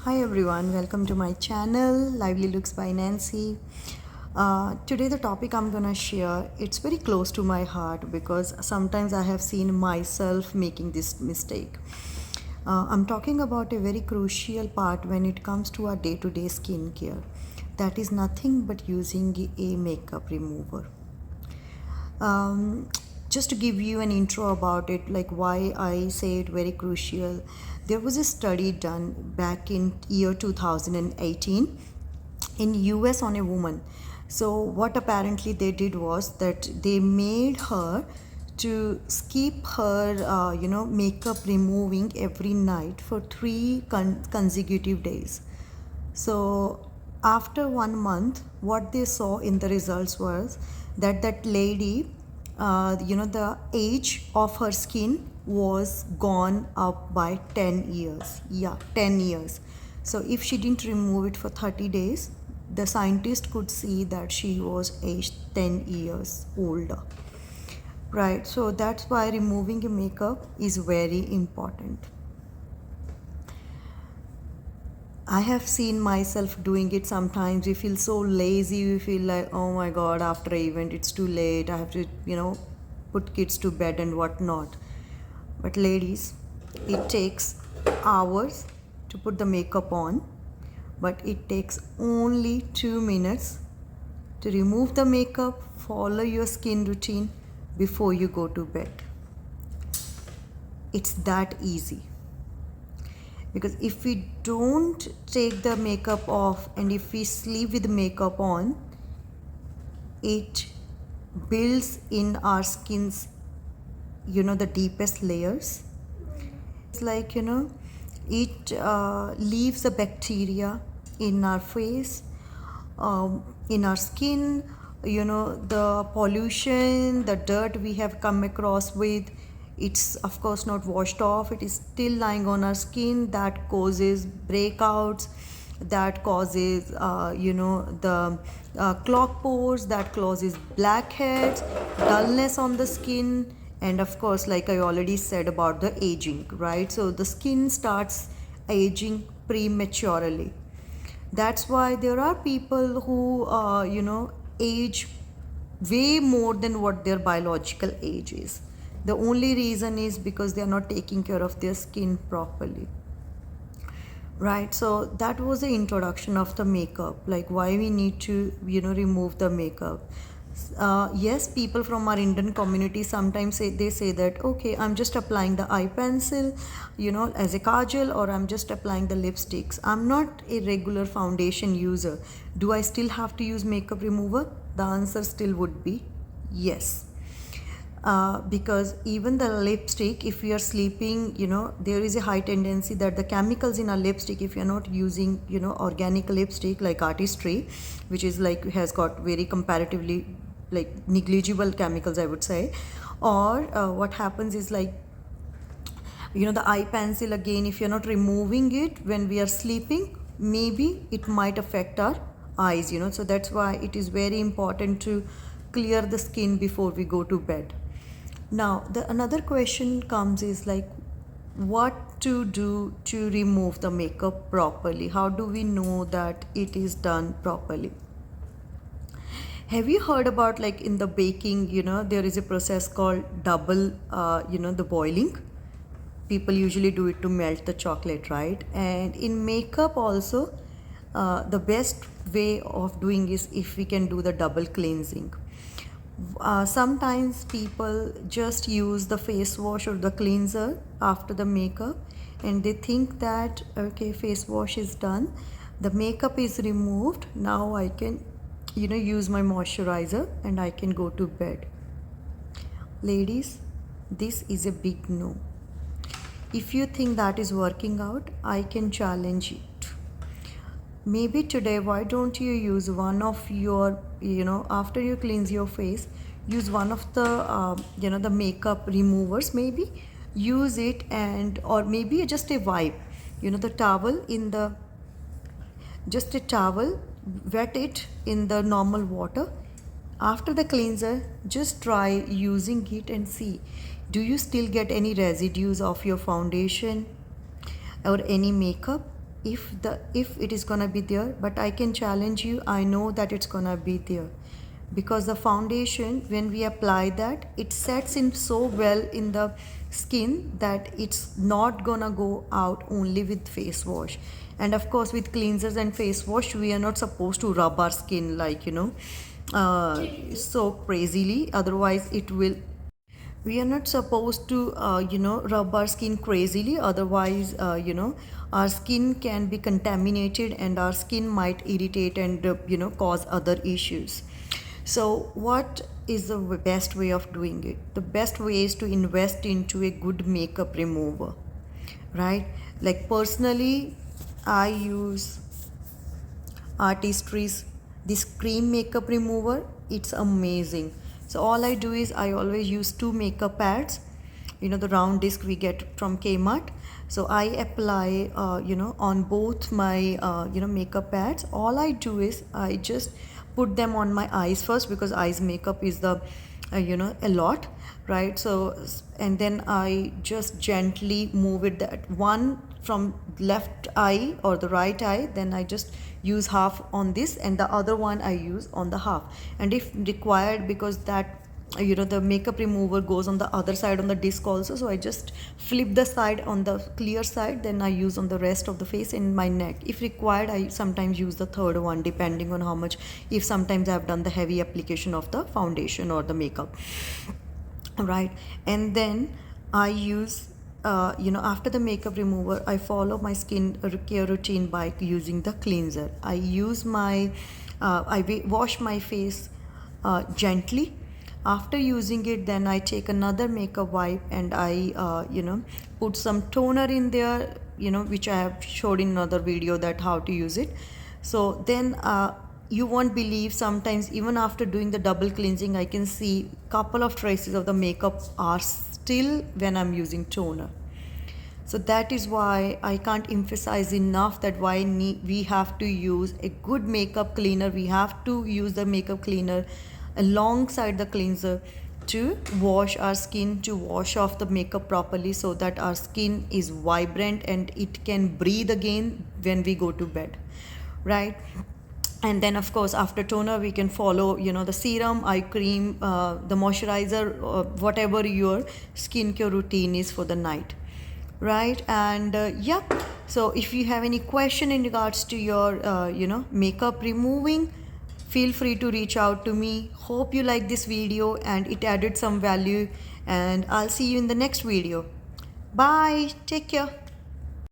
Hi everyone, welcome to my channel Lively Looks by Nancy. Today the topic I'm gonna share, it's very close to my heart because sometimes I have seen myself making this mistake. I'm talking about a very crucial part when it comes to our day-to-day skincare. That is nothing but using a makeup remover. um, just to give you an intro about it, like why I say it very crucial. There was a study done back in year 2018 in US on a woman. So what apparently they did was that they made her to skip her makeup removing every night for three consecutive days. So after 1 month, what they saw in the results was that lady, the age of her skin was gone up by 10 years. Yeah, 10 years. So if she didn't remove it for 30 days, the scientist could see that she was aged 10 years older. Right, so that's why removing a makeup is very important. I have seen myself doing it sometimes. We feel so lazy. We feel like, oh my God, after an event, it's too late. I have to, put kids to bed and whatnot. But ladies, it takes hours to put the makeup on, but it takes only 2 minutes to remove the makeup, follow your skin routine before you go to bed. It's that easy. Because if we don't take the makeup off and if we sleep with the makeup on, it builds in our skins the deepest layers. It's like it leaves the bacteria in our face, in our skin, the pollution, the dirt we have come across with, it's of course not washed off, it is still lying on our skin. That causes breakouts, that causes the clog pores, that causes blackheads, dullness on the skin, and of course, like I already said about the aging, right? So the skin starts aging prematurely. That's why there are people who age way more than what their biological age is. The only reason is because they are not taking care of their skin properly. Right, so that was the introduction of the makeup, like why we need to remove the makeup. Yes, people from our Indian community sometimes say that, okay, I'm just applying the eye pencil as a kajal, or I'm just applying the lipsticks, I'm not a regular foundation user. Do I still have to use makeup remover? The answer still would be yes. Because even the lipstick, if we are sleeping, there is a high tendency that the chemicals in our lipstick, if you're not using organic lipstick like Artistry, which is like has got very comparatively like negligible chemicals, I would say, or what happens is like the eye pencil, again, if you're not removing it when we are sleeping, maybe it might affect our eyes, so that's why it is very important to clear the skin before we go to bed. Now, the another question comes is like, what to do to remove the makeup properly? How do we know that it is done properly? Have you heard about, like, in the baking, there is a process called double, the boiling? People usually do it to melt the chocolate, right? And in makeup also, the best way of doing is if we can do the double cleansing. Sometimes people just use the face wash or the cleanser after the makeup, and they think that, okay, face wash is done, the makeup is removed, now I can use my moisturizer and I can go to bed. Ladies, this is a big no. If you think that is working out, I can challenge it. Maybe today, why don't you use one of your, after you cleanse your face, use one of the, the makeup removers, maybe use it, and or maybe just a wipe, the towel in the, just a towel, wet it in the normal water. After the cleanser, just try using it and see, do you still get any residues of your foundation or any makeup? if it is gonna be there, but I can challenge you, I know that it's gonna be there, because the foundation, when we apply that, it sets in so well in the skin that it's not gonna go out only with face wash. And of course, with cleansers and face wash, we are not supposed to rub our skin like, so crazily, otherwise it will, we are not supposed to rub our skin crazily, otherwise our skin can be contaminated and our skin might irritate and cause other issues. So what is the best way of doing it? The best way is to invest into a good makeup remover, right? Like personally, I use Artistry's this cream makeup remover. It's amazing. So all I do is I always use 2 makeup pads, the round disc we get from Kmart. So I apply on both my makeup pads. All I do is I just put them on my eyes first, because eyes makeup is the a lot, right? So, and then I just gently move it, that one from left eye or the right eye, then I just use half on this and the other one I use on the half. And if required, because that the makeup remover goes on the other side on the disc also, so I just flip the side on the clear side, then I use on the rest of the face and my neck. If required, I sometimes use the third one, depending on how much, if sometimes I've done the heavy application of the foundation or the makeup, right? And then I use after the makeup remover, I follow my skin care routine by using the cleanser. I use my I wash my face gently. After using it, then I take another makeup wipe and I put some toner in there, which I have showed in another video that how to use it. So then you won't believe, sometimes even after doing the double cleansing, I can see couple of traces of the makeup are still when I'm using toner. So that is why I can't emphasize enough that why we have to use a good makeup cleaner. We have to use the makeup cleaner alongside the cleanser to wash our skin, to wash off the makeup properly, so that our skin is vibrant and it can breathe again when we go to bed, right? And then of course, after toner, we can follow the serum, eye cream, the moisturizer, whatever your skincare routine is for the night, right? And yeah, so if you have any question in regards to your makeup removing, feel free to reach out to me. Hope you like this video and it added some value, and I'll see you in the next video. Bye, take care.